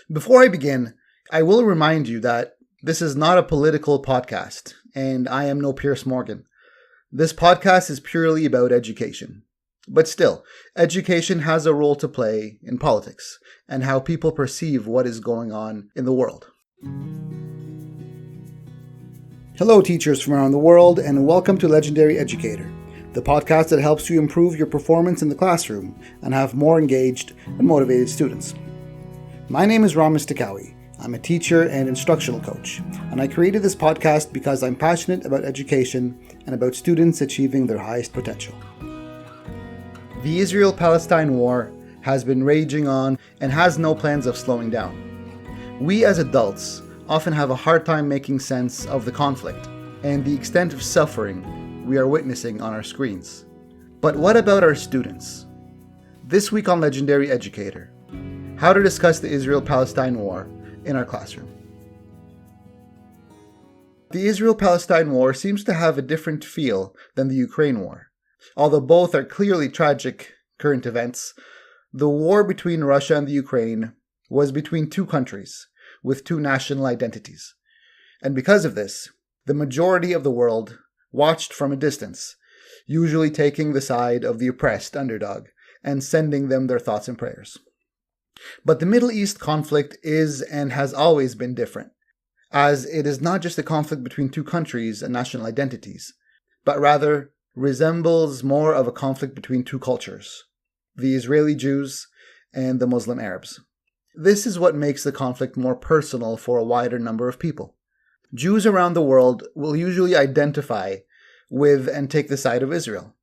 Before I begin, I will remind you that this is not a political podcast, and I am no Piers Morgan. This podcast is purely about education. But still, education has a role to play in politics and how people perceive what is going on in the world. Hello, teachers from around the world, and welcome to Legendary Educator, the podcast that helps you improve your performance in the classroom and have more engaged and motivated students. My name is Ramis Takawi. I'm a teacher and instructional coach, and I created this podcast because I'm passionate about education and about students achieving their highest potential. The Israel-Palestine War has been raging on and has no plans of slowing down. We as adults often have a hard time making sense of the conflict and the extent of suffering we are witnessing on our screens. But what about our students? This week on Legendary Educator, how to discuss the Israel-Palestine War in our classroom. The Israel-Palestine War seems to have a different feel than the Ukraine War. Although both are clearly tragic current events, the war between Russia and the Ukraine was between two countries with two national identities. And because of this, the majority of the world watched from a distance, usually taking the side of the oppressed underdog and sending them their thoughts and prayers. But the Middle East conflict is and has always been different, as it is not just a conflict between two countries and national identities, but rather resembles more of a conflict between two cultures, the Israeli Jews and the Muslim Arabs. This is what makes the conflict more personal for a wider number of people. Jews around the world will usually identify with and take the side of Israel,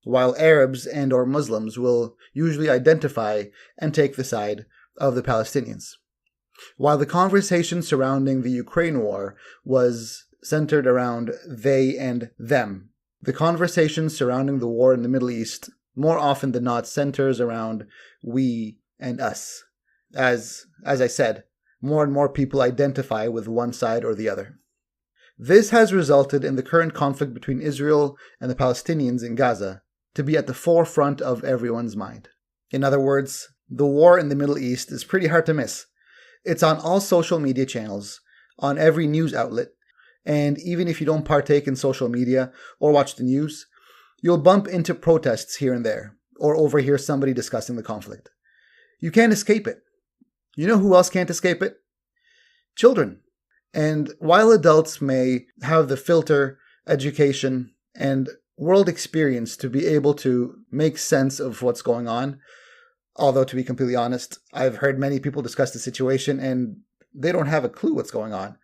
while Arabs and or Muslims will usually identify and take the side of the Palestinians. While the conversation surrounding the Ukraine war was centered around they and them, the conversation surrounding the war in the Middle East more often than not centers around we and us. As I said, more and more people identify with one side or the other. This has resulted in the current conflict between Israel and the Palestinians in Gaza to be at the forefront of everyone's mind. In other words, the war in the Middle East is pretty hard to miss. It's on all social media channels, on every news outlet, and even if you don't partake in social media or watch the news, you'll bump into protests here and there, or overhear somebody discussing the conflict. You can't escape it. You know who else can't escape it? Children. And while adults may have the filter, education, and world experience to be able to make sense of what's going on, although to be completely honest, I've heard many people discuss the situation and they don't have a clue what's going on.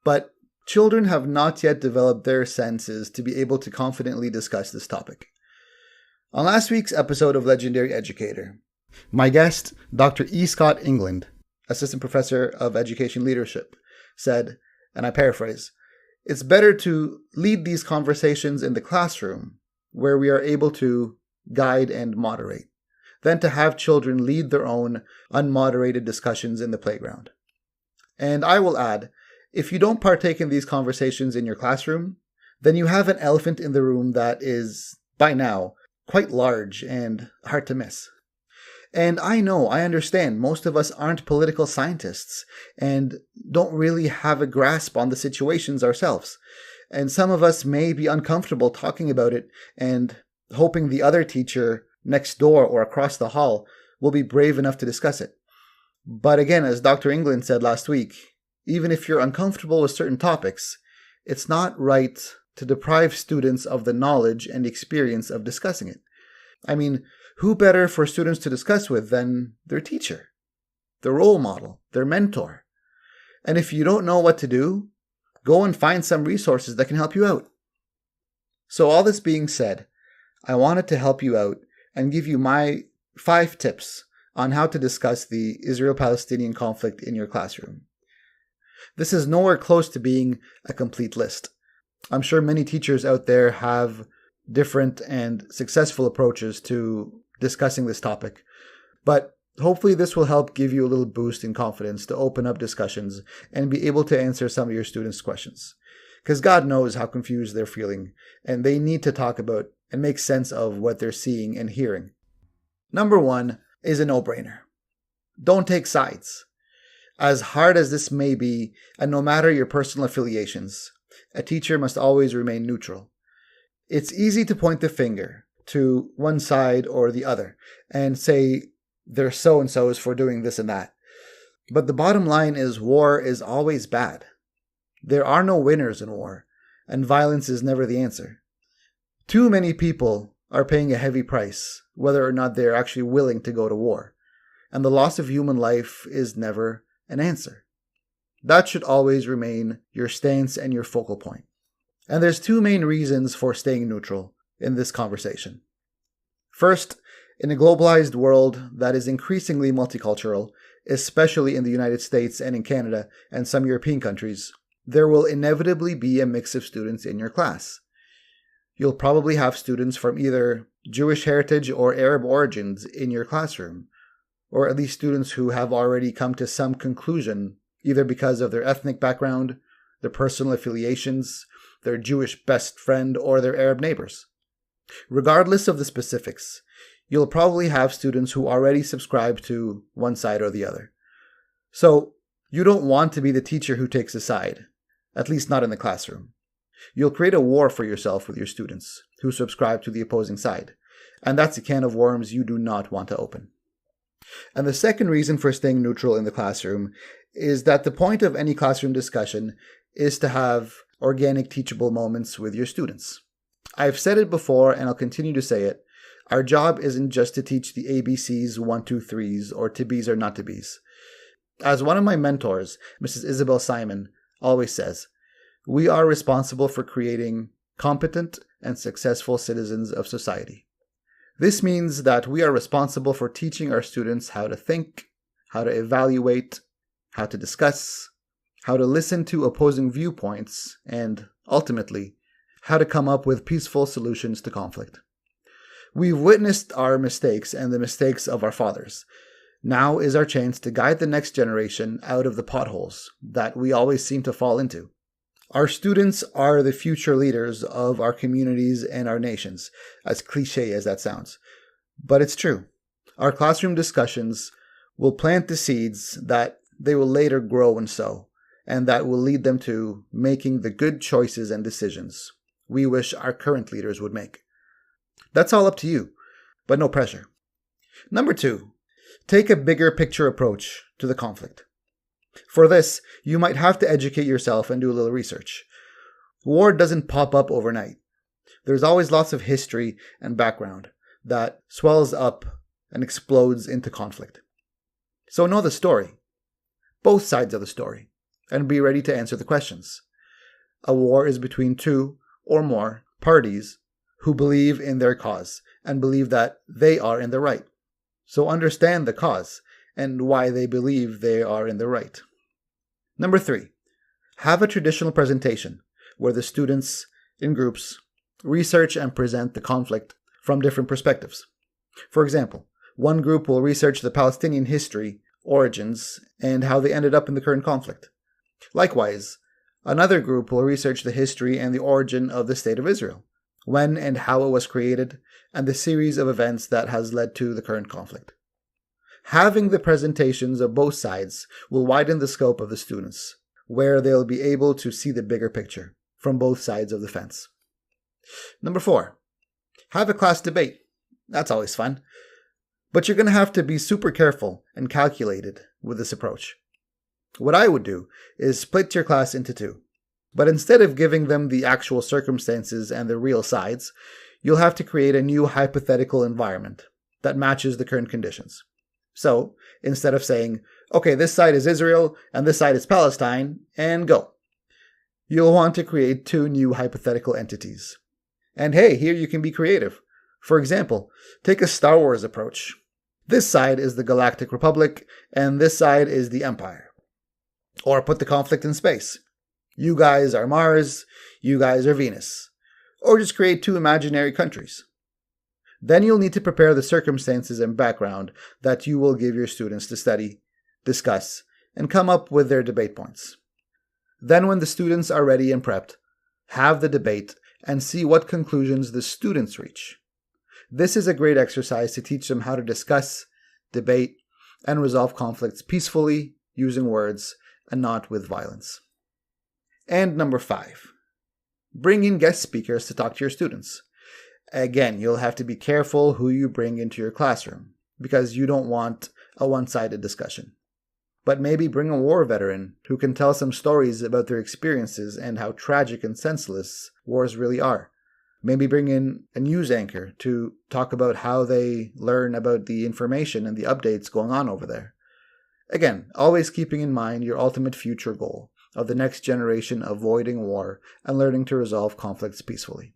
But children have not yet developed their senses to be able to confidently discuss this topic. On last week's episode of Legendary Educator, my guest, Dr. E. Scott England, Assistant Professor of Education Leadership, said, and I paraphrase, "It's better to lead these conversations in the classroom, where we are able to guide and moderate, than to have children lead their own unmoderated discussions in the playground." And I will add, if you don't partake in these conversations in your classroom, then you have an elephant in the room that is, by now, quite large and hard to miss. And I understand, most of us aren't political scientists and don't really have a grasp on the situations ourselves. And some of us may be uncomfortable talking about it and hoping the other teacher next door or across the hall will be brave enough to discuss it. But again, as Dr. England said last week, even if you're uncomfortable with certain topics, it's not right to deprive students of the knowledge and experience of discussing it. I mean, who better for students to discuss with than their teacher, their role model, their mentor? And if you don't know what to do, go and find some resources that can help you out. So all this being said, I wanted to help you out and give you my 5 tips on how to discuss the Israel-Palestinian conflict in your classroom. This is nowhere close to being a complete list. I'm sure many teachers out there have different and successful approaches to discussing this topic, but hopefully this will help give you a little boost in confidence to open up discussions and be able to answer some of your students' questions. Because God knows how confused they're feeling, and they need to talk about and make sense of what they're seeing and hearing. Number 1 is a no-brainer. Don't take sides. As hard as this may be, and no matter your personal affiliations, a teacher must always remain neutral. It's easy to point the finger to one side or the other and say they're so-and-sos for doing this and that. But the bottom line is war is always bad. There are no winners in war, and violence is never the answer. Too many people are paying a heavy price, whether or not they're actually willing to go to war, and the loss of human life is never an answer. That should always remain your stance and your focal point. And there's two main reasons for staying neutral in this conversation. First, in a globalized world that is increasingly multicultural, especially in the United States and in Canada and some European countries, there will inevitably be a mix of students in your class. You'll probably have students from either Jewish heritage or Arab origins in your classroom, or at least students who have already come to some conclusion, either because of their ethnic background, their personal affiliations, their Jewish best friend, or their Arab neighbors. Regardless of the specifics, you'll probably have students who already subscribe to one side or the other. So, you don't want to be the teacher who takes a side, at least not in the classroom. You'll create a war for yourself with your students who subscribe to the opposing side, and that's a can of worms you do not want to open. And the second reason for staying neutral in the classroom is that the point of any classroom discussion is to have organic teachable moments with your students. I've said it before and I'll continue to say it. Our job isn't just to teach the ABCs, 1, 2, 3s, or to be's or not to be's. As one of my mentors, Mrs. Isabel Simon, always says, we are responsible for creating competent and successful citizens of society. This means that we are responsible for teaching our students how to think, how to evaluate, how to discuss, how to listen to opposing viewpoints, and, ultimately, how to come up with peaceful solutions to conflict. We've witnessed our mistakes and the mistakes of our fathers. Now is our chance to guide the next generation out of the potholes that we always seem to fall into. Our students are the future leaders of our communities and our nations, as cliche as that sounds. But it's true. Our classroom discussions will plant the seeds that they will later grow and sow, and that will lead them to making the good choices and decisions we wish our current leaders would make. That's all up to you, but no pressure. Number 2, take a bigger picture approach to the conflict. For this, you might have to educate yourself and do a little research. War doesn't pop up overnight. There's always lots of history and background that swells up and explodes into conflict. So know the story, both sides of the story, and be ready to answer the questions. A war is between 2 or more parties who believe in their cause and believe that they are in the right. So understand the cause and why they believe they are in the right. Number 3, have a traditional presentation where the students, in groups, research and present the conflict from different perspectives. For example, one group will research the Palestinian history, origins, and how they ended up in the current conflict. Likewise, another group will research the history and the origin of the State of Israel, when and how it was created, and the series of events that has led to the current conflict. Having the presentations of both sides will widen the scope of the students, where they'll be able to see the bigger picture from both sides of the fence. Number 4, have a class debate. That's always fun. But you're going to have to be super careful and calculated with this approach. What I would do is split your class into 2. But instead of giving them the actual circumstances and the real sides, you'll have to create a new hypothetical environment that matches the current conditions. So, instead of saying, okay, this side is Israel and this side is Palestine, and go, you'll want to create 2 new hypothetical entities. And hey, here you can be creative. For example, take a Star Wars approach. This side is the Galactic Republic, and this side is the Empire. Or put the conflict in space. You guys are Mars, you guys are Venus. Or just create 2 imaginary countries. Then you'll need to prepare the circumstances and background that you will give your students to study, discuss, and come up with their debate points. Then when the students are ready and prepped, have the debate and see what conclusions the students reach. This is a great exercise to teach them how to discuss, debate, and resolve conflicts peacefully using words and not with violence. And number 5, bring in guest speakers to talk to your students. Again, you'll have to be careful who you bring into your classroom because you don't want a one-sided discussion. But maybe bring a war veteran who can tell some stories about their experiences and how tragic and senseless wars really are. Maybe bring in a news anchor to talk about how they learn about the information and the updates going on over there. Again, always keeping in mind your ultimate future goal of the next generation avoiding war and learning to resolve conflicts peacefully.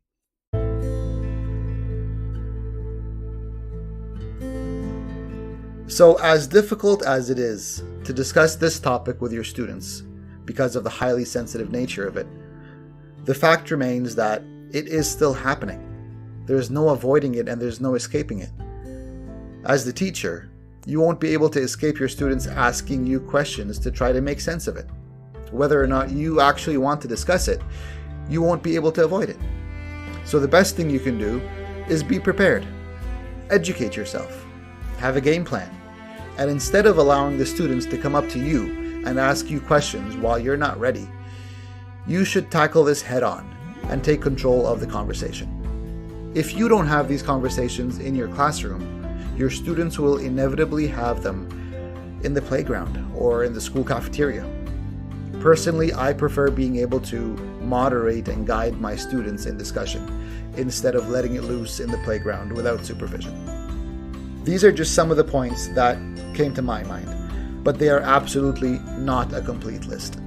So, as difficult as it is to discuss this topic with your students because of the highly sensitive nature of it, the fact remains that it is still happening. There's no avoiding it and there's no escaping it. As the teacher, you won't be able to escape your students asking you questions to try to make sense of it. Whether or not you actually want to discuss it, you won't be able to avoid it. So the best thing you can do is be prepared. Educate yourself. Have a game plan. And instead of allowing the students to come up to you and ask you questions while you're not ready, you should tackle this head on and take control of the conversation. If you don't have these conversations in your classroom, your students will inevitably have them in the playground or in the school cafeteria. Personally, I prefer being able to moderate and guide my students in discussion instead of letting it loose in the playground without supervision. These are just some of the points that came to my mind, but they are absolutely not a complete list.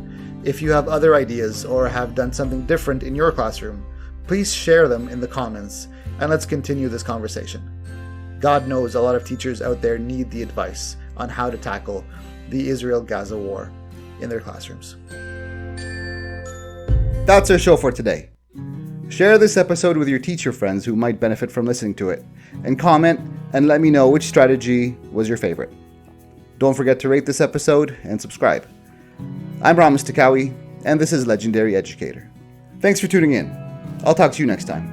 If you have other ideas or have done something different in your classroom, please share them in the comments and let's continue this conversation. God knows a lot of teachers out there need the advice on how to tackle the Israel-Gaza war in their classrooms. That's our show for today. Share this episode with your teacher friends who might benefit from listening to it, and comment and let me know which strategy was your favorite. Don't forget to rate this episode and subscribe. I'm Ramis Takawi, and this is Legendary Educator. Thanks for tuning in. I'll talk to you next time.